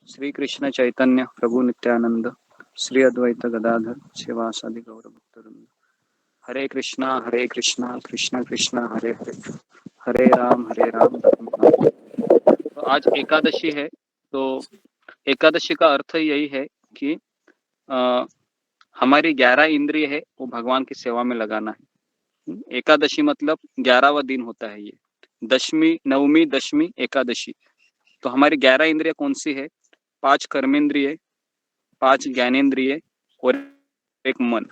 श्री कृष्ण चैतन्य प्रभु नित्यानंद श्री अद्वैत गदाधर शिवासादि गौर भक्तवृंद। हरे कृष्णा कृष्ण कृष्ण हरे हरे, हरे राम राम राम। तो आज एकादशी है, तो एकादशी का अर्थ यही है कि हमारी 11 इंद्रिय है वो भगवान की सेवा में लगाना है। एकादशी मतलब 11वां दिन होता है। ये दशमी, नवमी, दशमी, एकादशी। तो हमारी 11 इंद्रिय कौन सी है? 5 कर्मेंद्रिय, 5 ज्ञानेंद्रिय और एक मन।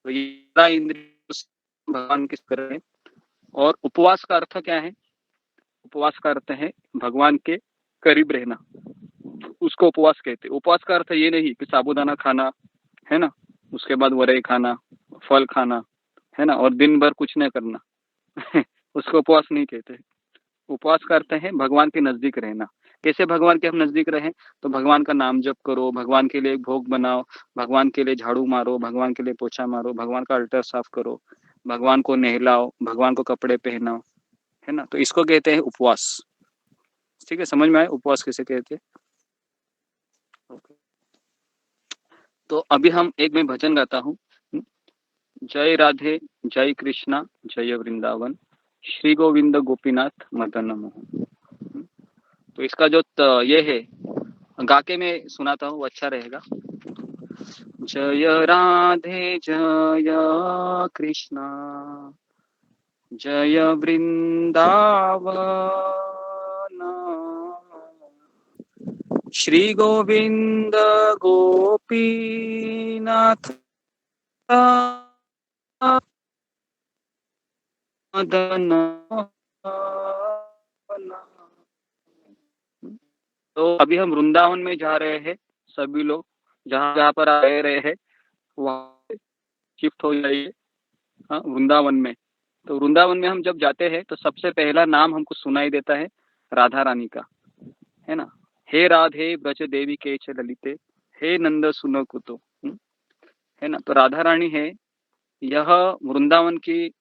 तो ये 11 इंद्रिय भगवान की करें। और उपवास का अर्थ क्या है? उपवास का अर्थ है भगवान के करीब रहना, उसको उपवास कहते हैं। उपवास का अर्थ ये नहीं कि साबूदाना खाना है ना, उसके बाद वरई खाना, फल खाना है ना, और दिन भर कुछ नहीं करना उसको उपवास नहीं कहते। उपवास का अर्थ है भगवान के नजदीक रहना। कैसे भगवान के हम नजदीक रहें? तो भगवान का नाम जप करो, भगवान के लिए भोग बनाओ, भगवान के लिए झाड़ू मारो, भगवान के लिए पोछा मारो, भगवान का अल्टर साफ करो, भगवान को नहलाओ, भगवान को कपड़े पहनाओ, है ना। तो इसको कहते हैं उपवास। ठीक है, समझ में आए उपवास किसे कहते हैं? तो अभी हम एक में भजन गाता हूँ। जय राधे जय कृष्णा जय वृंदावन, श्री गोविंद गोपीनाथ मदन मोहन। तो इसका जो ये है, गा के मैं सुनाता हूँ, अच्छा रहेगा। जय राधे जय कृष्णा जय वृंदावन, श्री गोविंद गोपीनाथ मदन। तो अभी हम वृंदावन में जा रहे हैं। सभी लोग जहाँ जहाँ पर आ रहे हैं वहाँ शिफ्ट हो जाइए। हाँ, वृंदावन में। तो वृंदावन में हम जब जाते हैं तो सबसे पहला नाम हमको सुनाई देता है राधा रानी का, है ना। हे राधे ब्रज देवी के च ललिते, हे नंद सुनो कुतो, है ना। तो राधा रानी है, यह वृंदावन की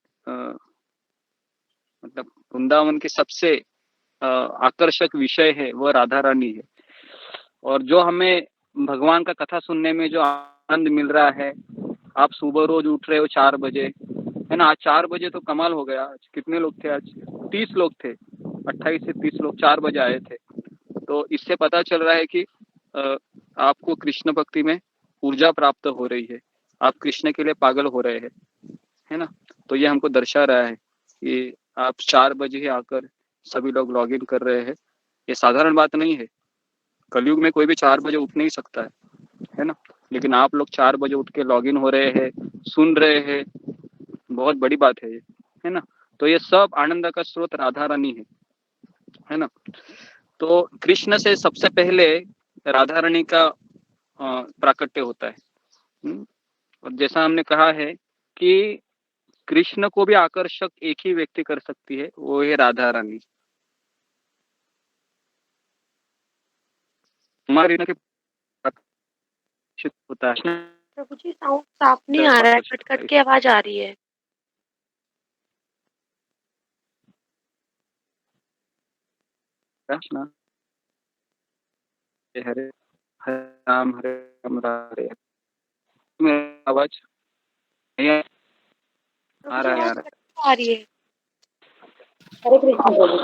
मतलब वृंदावन की सबसे आकर्षक विषय है, वह राधा रानी है। और जो हमें भगवान का कथा सुनने में जो आनंद मिल रहा है, आप सुबह रोज उठ रहे हो 4 बजे, है ना। आज 4 बजे तो कमाल हो गया। आज कितने लोग थे? आज 30 लोग थे, 28 से 30 लोग 4 बजे आए थे। तो इससे पता चल रहा है कि आपको कृष्ण भक्ति में ऊर्जा प्राप्त हो रही है, आप कृष्ण के लिए पागल हो रहे हैं, है ना। तो ये हमको दर्शा रहा है कि आप 4 बजे ही आकर सभी लोग लॉग इन कर रहे हैं। ये साधारण बात नहीं है। कलयुग में कोई भी 4 बजे उठ नहीं सकता है ना। लेकिन आप लोग 4 बजे उठ के लॉग इन हो रहे हैं, सुन रहे हैं, बहुत बड़ी बात है ये, है ना। तो ये सब आनंद का स्रोत राधा रानी है ना। तो कृष्ण से सबसे पहले राधा रानी का प्राकट्य होता है। और जैसा हमने कहा है कि कृष्ण को भी आकर्षक एक ही व्यक्ति कर सकती है, वो है राधा रानी। हमारे होता है। प्रभु जी साउंड साफ नहीं आ रहा है, कट कट के आवाज आ रही है। कृष्ण हरे हरे राम हरे आवाज आ रहा है, आ रही है। हरे कृष्ण प्रभु जी।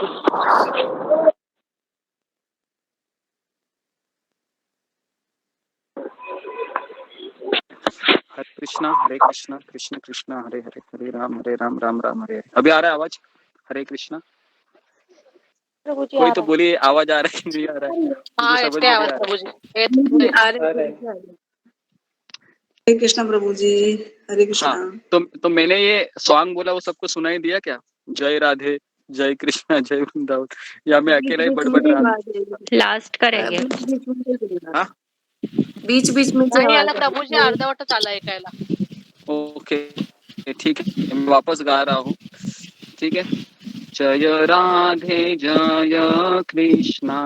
हरे कृष्ण कृष्ण कृष्ण हरे हरे, हरे राम राम राम हरे हरे। अभी आ रहा है आवाज? हरे कृष्णा। कोई तो बोलिए आवाज आ रहा है कि नहीं आ रहा है? मुझे समझ में नहीं आ रहा है। हरे कृष्ण प्रभु जी, हरे कृष्ण। हाँ, तो मैंने ये सॉन्ग बोला, वो सबको सुनाई दिया क्या? जय राधे जय कृष्णा जय वृंदावन, या मैं अकेला ही बड़बड़ रहा हूँ? लास्ट करेंगे। बीच बीच में प्रभु जी अर्धवट चाला ऐकायला। ओके ठीक है, मैं वापस गा रहा हूँ। ठीक है। जय राधे जय कृष्णा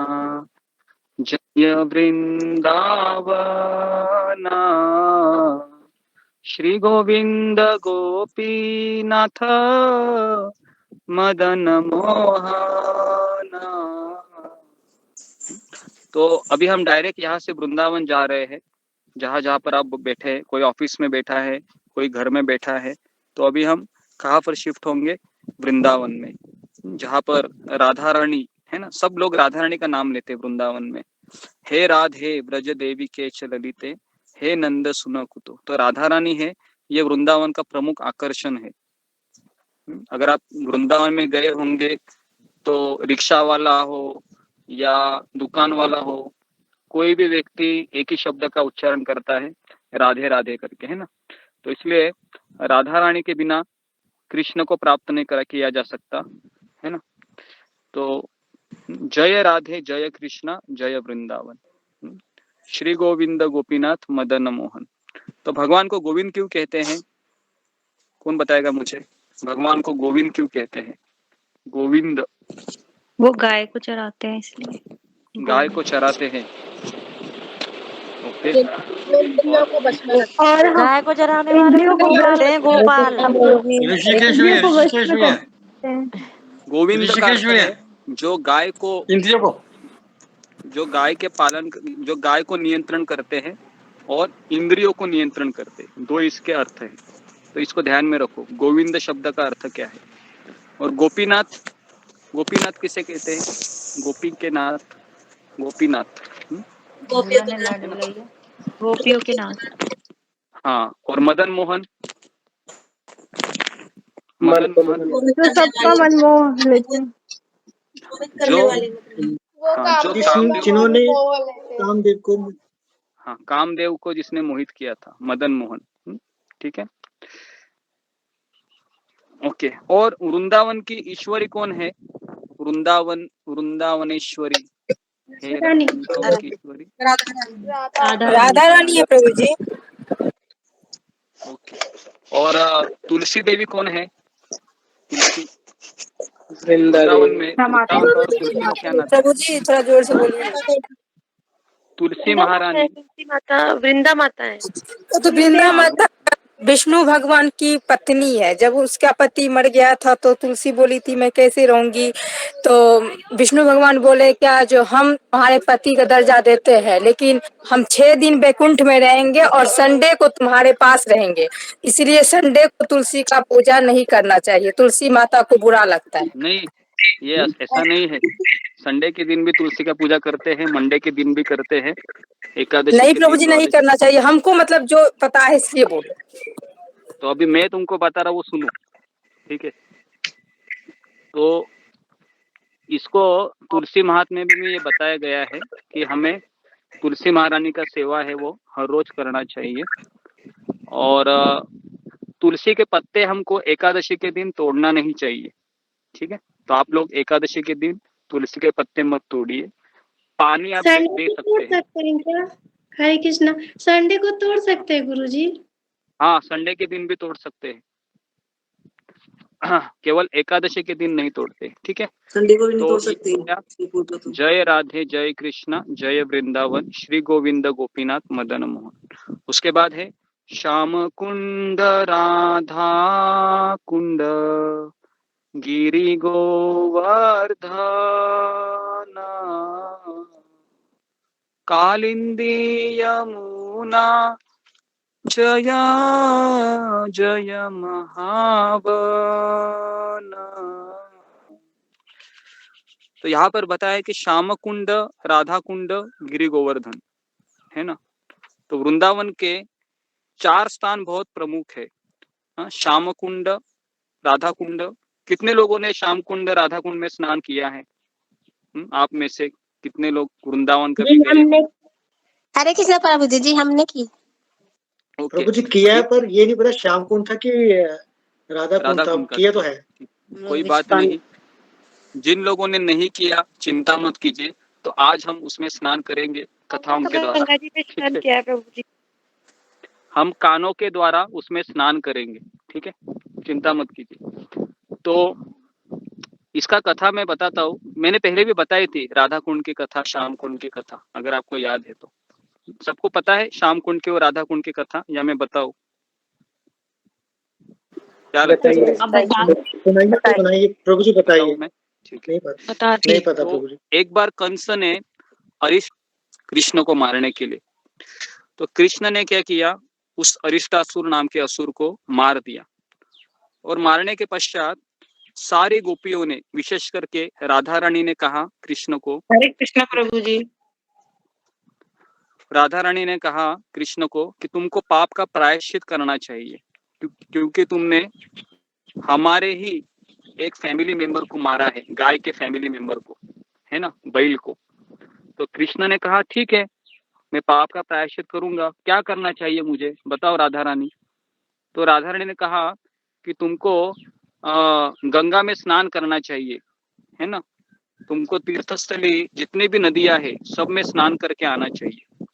जय वृंदावन, श्री गोविंद गोपीनाथ मदन मोहन। तो अभी हम डायरेक्ट यहाँ से वृंदावन जा रहे हैं, जहाँ जहाँ पर आप बैठे हैं, कोई ऑफिस में बैठा है, कोई घर में बैठा है, तो अभी हम कहाँ पर शिफ्ट होंगे? वृंदावन में, जहाँ पर राधा रानी है ना, सब लोग राधा रानी का नाम लेते हैं वृंदावन में। हे राधे ब्रज देवी के ललिते, हे नंद सुन कुतो। तो राधा रानी है, ये वृंदावन का प्रमुख आकर्षण है। अगर आप वृंदावन में गए होंगे तो रिक्शा वाला हो या दुकान वाला हो, कोई भी व्यक्ति एक ही शब्द का उच्चारण करता है, राधे राधे करके, है ना। तो इसलिए राधा रानी के बिना कृष्ण को प्राप्त नहीं किया जा सकता, है ना। तो जय राधे जय कृष्णा जय वृंदावन, श्री गोविंद गोपीनाथ मदन मोहन। तो भगवान को गोविंद क्यों कहते हैं? कौन बताएगा मुझे, भगवान को गोविंद क्यों कहते हैं? गोविंद, वो गाय को चराते हैं इसलिए। गाय को चराते हैं। ओके। और गाय को चराने वाले को बोलते हैं गोपाल। ऋषिकेश में, ऋषिकेश में, गोविंद का ऋषिकेश में जो गाय को, इंद्रियों को, जो गाय के पालन, जो गाय को नियंत्रण करते हैं और इंद्रियों को नियंत्रण करते हैं, दो इसके अर्थ हैं। तो इसको ध्यान में रखो, गोविंद शब्द का अर्थ क्या है। और गोपीनाथ, गोपीनाथ किसे कहते हैं? गोपी के नाथ, गोपीनाथ, गोपियों के नाथ। हाँ। और मदन मोहन, मदन मोहन जो सबका मनमोह लेते हैं, जो, हाँ, जो जिन्होंने कामदेव को, हाँ, कामदेव को जिसने मोहित किया था, मदन मोहन। ठीक है, ओके। और वृंदावन की ईश्वरी कौन है? वृंदावन, वृंदावनेश्वरी है वृंदावन की ईश्वरी राधा रानी है प्रभु जी। ओके। और तुलसी देवी कौन है? तुलसी, वृंदावन में वृंदावन और तुलसी को क्या नाता है? प्रभु जी थोड़ा जोर से बोलिए। तुलसी महारानी, तुलसी माता वृंदा माता है। तो वृंदा माता विष्णु भगवान की पत्नी है। जब उसका पति मर गया था तो तुलसी बोली थी मैं कैसे रहूंगी, तो विष्णु भगवान बोले क्या, जो हम तुम्हारे पति का दर्जा देते हैं, लेकिन हम 6 दिन बैकुंठ में रहेंगे और संडे को तुम्हारे पास रहेंगे, इसलिए संडे को तुलसी का पूजा नहीं करना चाहिए, तुलसी माता को बुरा लगता है। नहीं, ये ऐसा नहीं है। संडे के दिन भी तुलसी का पूजा करते हैं, मंडे के दिन भी करते हैं, एकादशी नहीं के प्रभु दिन, जी नहीं करना चाहिए हमको, मतलब जो पता है इसलिए बोलो। तो अभी मैं तुमको बता रहा हूँ, वो सुनो, ठीक है। तो इसको तुलसी महात्म्य में ये बताया गया है कि हमें तुलसी महारानी का सेवा है वो हर रोज करना चाहिए। और तुलसी के पत्ते हमको एकादशी के दिन तोड़ना नहीं चाहिए, ठीक है। तो आप लोग एकादशी के दिन तुलसी के पत्ते मत तोड़िए, पानी आप दे सकते हैं क्या? हरे कृष्णा, संडे को तोड़ सकते हैं गुरुजी? हाँ, संडे के दिन भी तोड़ सकते हैं, केवल एकादशी के दिन नहीं तोड़ते, ठीक है। संडे को भी नहीं तो तोड़ सकते। जय राधे जय कृष्णा जय वृंदावन, श्री गोविंद गोपीनाथ मदन मोहन। उसके बाद है श्याम कुंड राधा कुंड गिरि गोवर्धन, कालिंदी यमुना जया जय महावन। तो यहाँ पर बताया कि श्याम कुंड, राधा कुंड, गिरि गोवर्धन, है ना। तो वृंदावन के 4 स्थान बहुत प्रमुख है। श्याम कुंड, राधा कुंड। कितने लोगों ने श्याम कुंड राधा कुंड में स्नान किया है? आप में से कितने लोग वृंदावन कभी गए? हरे कृष्ण प्रभु जी हमने की। प्रभु जी किया है, पर ये नहीं पता श्याम कुंड था कि राधा कुंड था। किया तो है, कोई बात नहीं। जिन लोगों ने नहीं किया चिंता मत कीजिए, तो आज हम उसमें स्नान करेंगे कथाओं के द्वारा। गंगा जी में स्नान किया है प्रभु जी। हम कानों के द्वारा उसमें स्नान करेंगे, ठीक है, चिंता मत कीजिए। तो इसका कथा मैं बताता हूँ, मैंने पहले भी बताई थी राधा कुंड की कथा, श्याम कुंड की कथा, अगर आपको याद है तो। सबको पता है श्याम कुंड की और राधा कुंड की कथा, या मैं बताऊं? क्या लगता है? बताइए प्रभु जी, बताइए। मैं ठीक नहीं है, पता प्रभु जी। एक बार कंस ने अरिष्ट कृष्ण को मारने के लिए। तो कृष्ण ने क्या किया, उस अरिष्टासुर नाम के असुर को मार दिया और मारने के पश्चात सारी गोपियों ने, विशेष करके राधा रानी ने कहा कृष्ण को, हरे कृष्ण प्रभु जी। राधा रानी ने कहा कृष्ण को कि तुमको पाप का प्रायश्चित करना चाहिए, क्योंकि तुमने हमारे ही एक फैमिली मेंबर को मारा है, गाय के फैमिली मेंबर को, है ना, बैल को। तो कृष्ण ने कहा ठीक है, मैं पाप का प्रायश्चित करूंगा, क्या करना चाहिए मुझे बताओ राधा रानी। तो राधा रानी ने कहा कि तुमको गंगा में स्नान करना चाहिए, है ना, तुमको तीर्थस्थली जितनी भी नदियां है सब में स्नान करके आना चाहिए।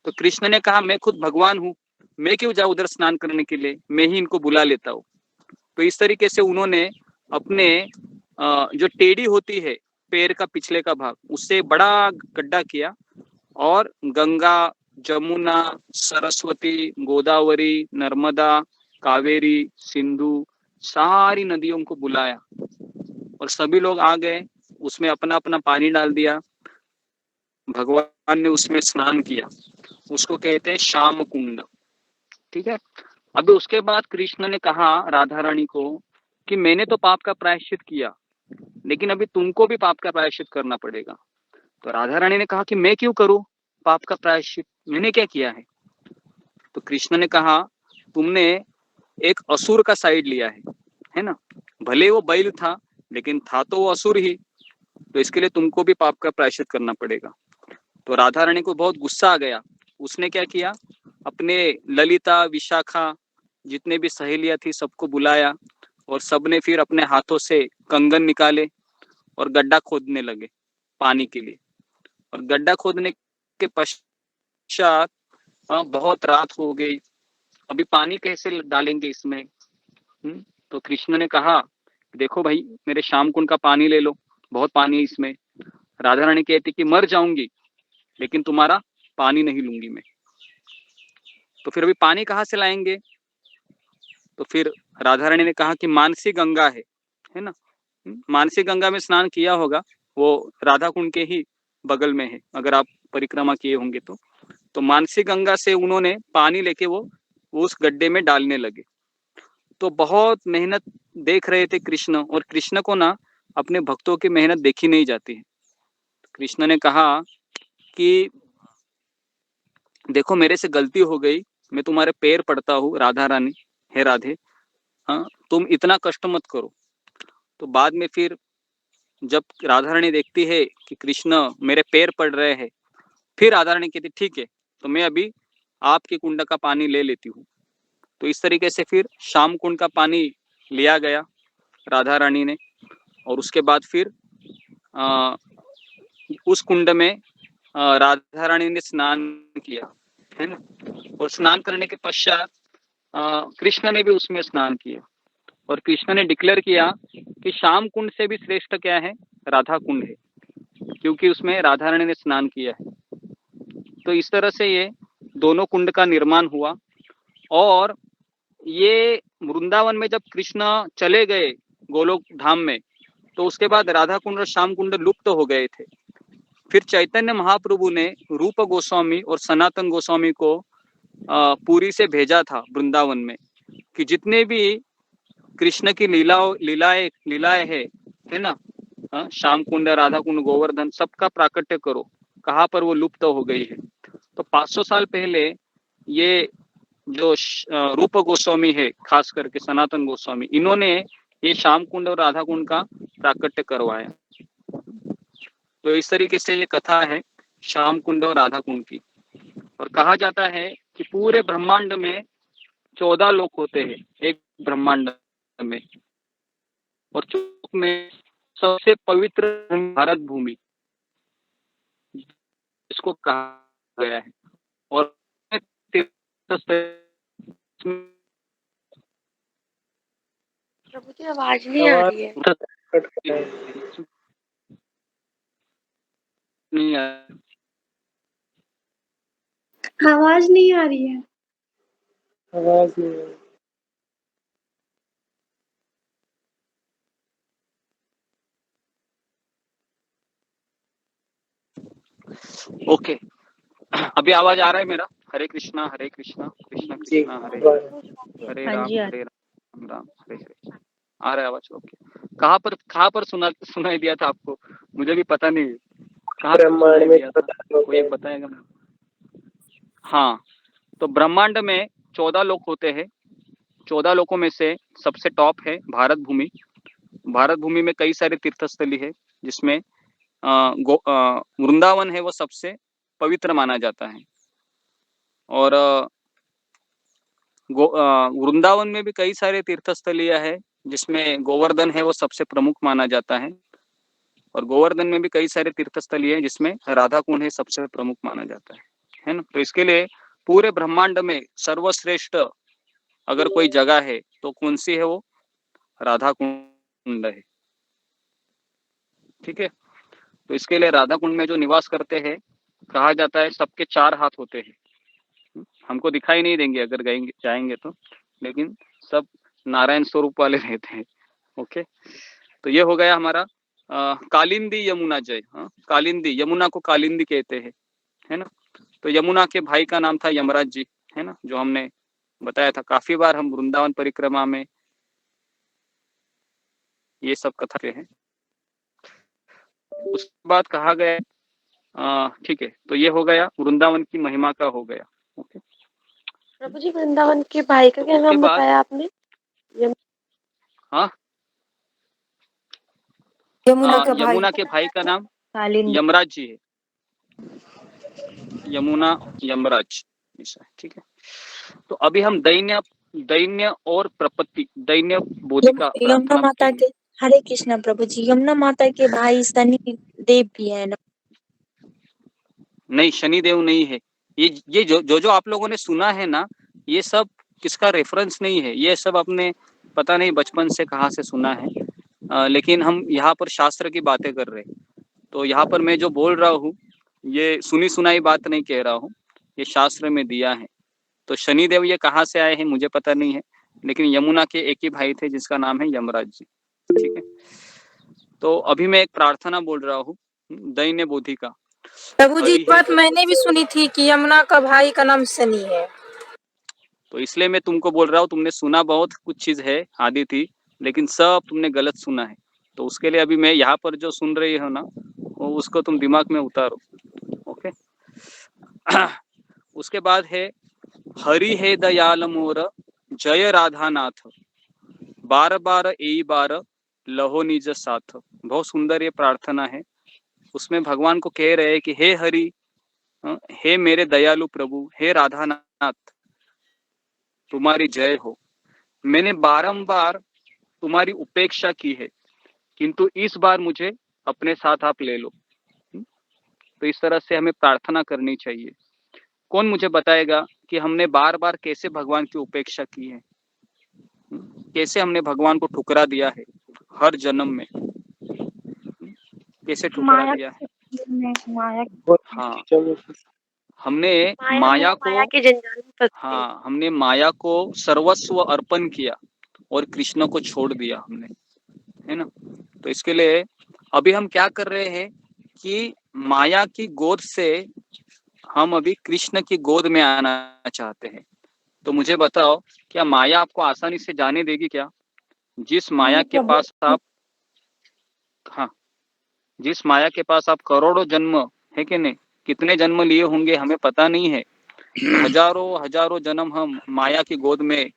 तो कृष्ण ने कहा मैं खुद भगवान हूँ, मैं क्यों जाऊँ उधर स्नान करने के लिए, मैं ही इनको बुला लेता हूँ। तो इस तरीके से उन्होंने अपने जो टेढ़ी होती है पैर का पिछले का भाग, उससे बड़ा गड्ढा किया और गंगा, जमुना, सरस्वती, गोदावरी, नर्मदा, कावेरी, सिंधु, सारी नदियों को बुलाया और सभी लोग आ गए, उसमें अपना अपना पानी डाल दिया, भगवान ने उसमें स्नान किया, उसको कहते हैं श्याम कुंड। ठीक है। अब उसके बाद कृष्ण ने कहा राधा रानी को कि मैंने तो पाप का प्रायश्चित किया, लेकिन अभी तुमको भी पाप का प्रायश्चित करना पड़ेगा। तो राधा रानी ने कहा कि मैं क्यों करूं पाप का प्रायश्चित, मैंने क्या किया है। तो कृष्ण ने कहा तुमने एक असुर का साइड लिया है ना, भले वो बैल था लेकिन था तो वो असुर ही, तो इसके लिए तुमको भी पाप का प्रायश्चित करना पड़ेगा। तो राधा रानी को बहुत गुस्सा आ गया, उसने क्या किया, अपने ललिता, विशाखा, जितने भी सहेलियां थी सबको बुलाया और सबने फिर अपने हाथों से कंगन निकाले और गड्ढा खोदने लगे पानी के लिए। और गड्ढा खोदने के पश्चात बहुत रात हो गई, अभी पानी कैसे डालेंगे इसमें। तो कृष्ण ने कहा देखो भाई, मेरे श्याम कुंड का पानी ले लो, बहुत पानी है इसमें। राधा रानी कहती कि मर जाऊंगी लेकिन तुम्हारा पानी नहीं लूंगी मैं। तो फिर अभी पानी कहाँ से लाएंगे। तो फिर राधा रानी ने कहा कि मानसी गंगा है ना, मानसी गंगा में स्नान किया होगा, वो राधा कुंड के ही बगल में है, अगर आप परिक्रमा किए होंगे तो मानसी गंगा से उन्होंने पानी लेके वो उस गड्ढे में डालने लगे। तो बहुत मेहनत देख रहे थे कृष्ण, और कृष्ण को ना अपने भक्तों की मेहनत देखी नहीं जाती है। कृष्ण ने कहा कि देखो मेरे से गलती हो गई, मैं तुम्हारे पैर पड़ता हूँ राधा रानी, हे राधे, हाँ तुम इतना कष्ट मत करो। तो बाद में फिर जब राधा रानी देखती है कि कृष्ण मेरे पैर पड़ रहे हैं, फिर राधा रानी कहती ठीक है, तो मैं अभी आपके कुंड का पानी ले लेती हूँ। तो इस तरीके से फिर श्याम कुंड का पानी लिया गया राधा रानी ने, और उसके बाद फिर उस कुंड में राधा रानी ने स्नान किया, है ना, और स्नान करने के पश्चात कृष्ण ने भी उसमें स्नान किया और कृष्ण ने डिक्लेयर किया कि श्याम कुंड से भी श्रेष्ठ क्या है, राधा कुंड है, क्योंकि उसमें राधा रानी ने स्नान किया है। तो इस तरह से ये दोनों कुंड का निर्माण हुआ। और ये वृंदावन में जब कृष्ण चले गए गोलोक धाम में, तो उसके बाद राधा कुंड और श्याम कुंड लुप्त हो गए थे। फिर चैतन्य महाप्रभु ने रूप गोस्वामी और सनातन गोस्वामी को पुरी से भेजा था वृंदावन में कि जितने भी कृष्ण की लीलाएं है ना, श्याम कुंड, राधा कुंड, गोवर्धन, सबका प्राकट्य करो, कहाँ पर वो लुप्त हो गई है। तो 500 साल पहले ये जो रूप गोस्वामी है, खास करके सनातन गोस्वामी, इन्होंने ये श्याम कुंड और राधा कुंड का प्राकट्य करवाया। तो इस तरीके से ये कथा है श्याम कुंड और राधा कुंड की। और कहा जाता है कि पूरे ब्रह्मांड में 14 लोक होते हैं एक ब्रह्मांड में, और चौक में सबसे पवित्र भारत भूमि इसको कहा गया है। और प्रभु जी आवाज नहीं आ रही है। नहीं आवाज नहीं आ रही है। आवाज नहीं है। ओके, अभी आवाज आ रहा है मेरा? हरे कृष्णा कृष्णा कृष्णा हरे हरे हाँ जी, राम राम हरे हरे। आ रहा है आवाज? ओके। कहाँ पर सुनाई दिया था आपको? मुझे भी पता नहीं है कहाँ पर सुनाई दिया था, कोई एक बताएगा? हाँ, तो ब्रह्मांड में 14 लोक होते हैं। 14 लोकों में से सबसे टॉप है भारत भूमि। भारत भूमि में कई सारे तीर्थस्थली है, जिसमें वृंदावन है वो सबसे पवित्र माना जाता है। और वृंदावन में भी कई सारे तीर्थस्थलियां है, जिसमें गोवर्धन है वो सबसे प्रमुख माना जाता है। और गोवर्धन में भी कई सारे तीर्थस्थली है, जिसमें राधा कुंड है सबसे प्रमुख माना जाता है ना। तो इसके लिए पूरे ब्रह्मांड में सर्वश्रेष्ठ अगर कोई जगह है तो कौन सी है? वो राधा कुंड है। ठीक है, तो इसके लिए राधा कुंड में जो निवास करते हैं, कहा जाता है सबके 4 हाथ होते हैं। हमको दिखाई नहीं देंगे अगर जाएंगे तो, लेकिन सब नारायण स्वरूप वाले रहते हैं। ओके, तो ये हो गया हमारा कालिंदी यमुना जय। कालिंदी, यमुना को कालिंदी कहते हैं, है ना। तो यमुना के भाई का नाम था यमराज जी, है ना, जो हमने बताया था। काफी बार हम वृंदावन परिक्रमा में ये सब कथा हैं। उसके बाद कहा गया, ठीक है, तो ये हो गया वृंदावन की महिमा का हो गया। ओके, प्रभु जी वृंदावन के भाई का क्या नाम बताया आपने? हाँ, यमुना के भाई का नाम यमराज जी है। यमुना यमराज, ठीक है। तो अभी हम दैन्य और प्रपत्ति, दैन्य बोधिका यमुना माता के, हरे कृष्णा प्रभु जी, यमुना माता के भाई शनि देव भी है ना? नहीं, शनिदेव नहीं है। ये जो आप लोगों ने सुना है ना, ये सब किसका रेफरेंस नहीं है। ये सब अपने पता नहीं बचपन से कहाँ से सुना है, लेकिन हम यहाँ पर शास्त्र की बातें कर रहे हैं। तो यहाँ पर मैं जो बोल रहा हूँ, ये सुनी सुनाई बात नहीं कह रहा हूँ, ये शास्त्र में दिया है। तो शनिदेव ये कहाँ से आए हैं मुझे पता नहीं है, लेकिन यमुना के एक ही भाई थे जिसका नाम है यमराज जी। ठीक है, तो अभी मैं एक प्रार्थना बोल रहा हूँ, दैन्य बोधिका। प्रभु जी, बात मैंने भी सुनी थी कि यमुना का भाई का नाम शनि है। तो इसलिए मैं तुमको बोल रहा हूँ, तुमने सुना बहुत कुछ चीज है आदि थी, लेकिन सब तुमने गलत सुना है। तो उसके लिए अभी मैं यहाँ पर जो सुन रही हो ना, वो उसको तुम दिमाग में उतारो। ओके, उसके बाद है हरि है दयाल मोर जय राधा नाथ, बार बार ए बार लहो निज साथ। बहुत सुंदर ये प्रार्थना है। उसमें भगवान को कह रहे हैं कि हे हरि, हे मेरे दयालु प्रभु, हे राधा नाथ, तुम्हारी जय हो। मैंने बारंबार तुम्हारी उपेक्षा की है, किंतु इस बार मुझे अपने साथ आप ले लो। तो इस तरह से हमें प्रार्थना करनी चाहिए। कौन मुझे बताएगा कि हमने बार बार कैसे भगवान की उपेक्षा की है, कैसे हमने भगवान को ठुकरा दिया है हर जन्म में, कैसे ठुकरा दिया है? हाँ, हमने माया को, हाँ, हमने माया को सर्वस्व अर्पण किया और कृष्ण को छोड़ दिया हमने, है ना। तो इसके लिए अभी हम क्या कर रहे हैं कि माया की गोद से हम अभी कृष्ण की गोद में आना चाहते हैं। तो मुझे बताओ, क्या माया आपको आसानी से जाने देगी क्या? जिस माया के पास आप, हाँ, जिस माया के पास आप करोड़ों जन्म, है कि नहीं, कितने जन्म लिए होंगे हमें पता नहीं है। हजारों जन्म हम माया की गोद में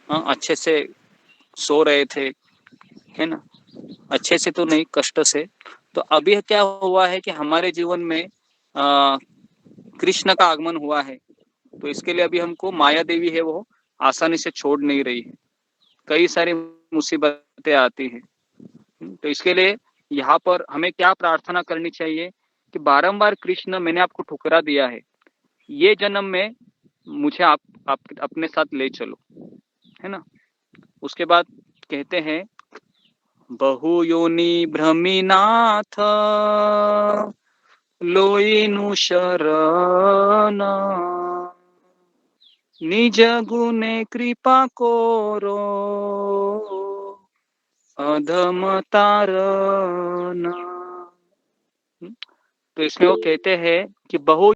अच्छे से सो रहे थे, है ना, अच्छे से तो नहीं, कष्ट से। तो अभी क्या हुआ है कि हमारे जीवन में कृष्ण का आगमन हुआ है। तो इसके लिए अभी हमको माया देवी है वो आसानी से छोड़ नहीं रही है, कई सारी मुसीबतें आती हैं। तो इसके लिए यहाँ पर हमें क्या प्रार्थना करनी चाहिए कि बारंबार कृष्ण, मैंने आपको ठुकरा दिया है, ये जन्म में मुझे आप अपने साथ ले चलो, है ना। उसके बाद कहते हैं बहु योनि भ्रमिनाथ लोइनु शरण, निज गुणे कृपा कोरो अधम तारण। तो इसमें वो कहते हैं कि बहु